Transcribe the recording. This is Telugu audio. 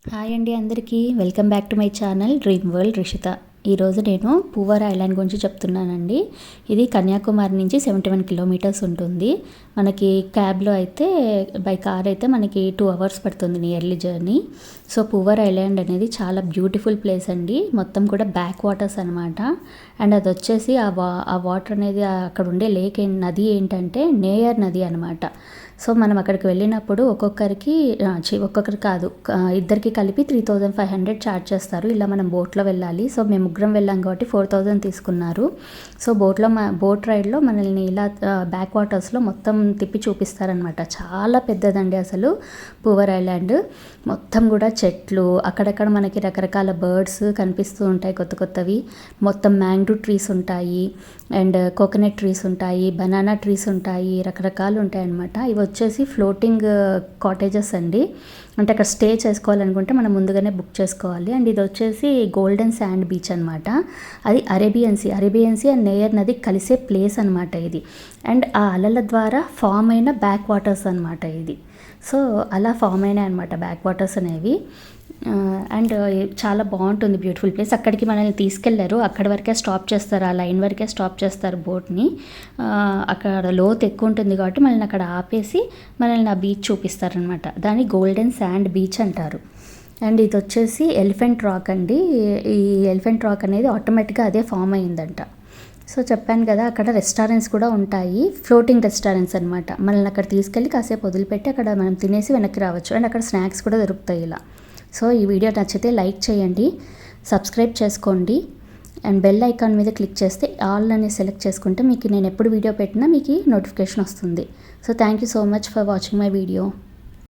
హాయ్ అండి అందరికీ welcome back to my channel dream world Rishitha. ఈరోజు నేను పూవార్ ఐలాండ్ గురించి చెప్తున్నానండి. ఇది కన్యాకుమారి నుంచి 71 కిలోమీటర్స్ ఉంటుంది. మనకి క్యాబ్లో అయితే బై కార్ అయితే మనకి 2 అవర్స్ పడుతుంది నియర్లీ జర్నీ. సో పూవార్ ఐలాండ్ అనేది చాలా బ్యూటిఫుల్ ప్లేస్ అండి. మొత్తం కూడా బ్యాక్ వాటర్స్ అనమాట. అండ్ అది వచ్చేసి ఆ వాటర్ అనేది అక్కడ ఉండే నది ఏంటంటే నేయర్ నది అనమాట. సో మనం అక్కడికి వెళ్ళినప్పుడు ఒక్కొక్కరికి కాదు, ఇద్దరికి కలిపి 3500 ఛార్జ్ చేస్తారు. ఇలా మనం బోట్లో వెళ్ళాలి. సో మేము ముగ్గురం వెళ్ళాం కాబట్టి 4000 తీసుకున్నారు. సో బోట్ రైడ్లో మనల్ని ఇలా బ్యాక్ వాటర్స్లో మొత్తం తిప్పి చూపిస్తారనమాట. చాలా పెద్దదండి అసలు పూవర్ ఐలాండ్. మొత్తం కూడా చెట్లు, అక్కడక్కడ మనకి రకరకాల బర్డ్స్ కనిపిస్తూ ఉంటాయి, కొత్త కొత్తవి. మొత్తం మ్యాంగ్రూ ట్రీస్ ఉంటాయి, అండ్ కోకోనట్ ట్రీస్ ఉంటాయి, బనానా ట్రీస్ ఉంటాయి, రకరకాలు ఉంటాయి అన్నమాట. ఇవి వచ్చేసి ఫ్లోటింగ్ కాటేజెస్ అండి. అంటే అక్కడ స్టే చేసుకోవాలనుకుంటే మనం ముందుగానే బుక్ చేసుకోవాలి. అండ్ ఇది వచ్చేసి గోల్డెన్ శాండ్ బీచ్ అనమాట. అది అరేబియన్ సీ అండ్ నేయర్ నది కలిసే ప్లేస్ అనమాట ఇది. అండ్ ఆ అలల ద్వారా ఫామ్ అయిన బ్యాక్ వాటర్స్ అనమాట ఇది. సో అలా ఫామ్ అయినాయి అనమాట బ్యాక్ వాటర్స్ అనేవి. అండ్ చాలా బాగుంటుంది, బ్యూటిఫుల్ ప్లేస్. అక్కడికి మనల్ని తీసుకెళ్లారు, అక్కడి వరకే స్టాప్ చేస్తారు, ఆ లైన్ వరకే స్టాప్ చేస్తారు బోట్ని. అక్కడ లోతు ఎక్కువ ఉంటుంది కాబట్టి మనల్ని అక్కడ ఆపేసి మనల్ని ఆ బీచ్ చూపిస్తారనమాట. దాన్ని గోల్డెన్ శాండ్ బీచ్ అంటారు. అండ్ ఇది వచ్చేసి ఎలిఫెంట్ రాక్ అండి. ఈ ఎలిఫెంట్ రాక్ అనేది ఆటోమేటిక్గా అదే ఫామ్ అయ్యిందంట. సో చెప్పాను కదా, అక్కడ రెస్టారెంట్స్ కూడా ఉంటాయి, ఫ్లోటింగ్ రెస్టారెంట్స్ అనమాట. మనల్ని అక్కడ తీసుకెళ్ళి కాసేపు వదిలిపెట్టి అక్కడ మనం తినేసి వెనక్కి రావచ్చు. అండ్ అక్కడ స్నాక్స్ కూడా దొరుకుతాయి ఇలా. సో ఈ వీడియో నచ్చితే లైక్ చేయండి, సబ్స్క్రైబ్ చేసుకోండి, అండ్ బెల్ ఐకాన్ మీద క్లిక్ చేస్తే ఆల్ అని సెలెక్ట్ చేసుకుంటే మీకు నేను ఎప్పుడు వీడియో పెట్టినా మీకు నోటిఫికేషన్ వస్తుంది. So thank you so much for watching my video.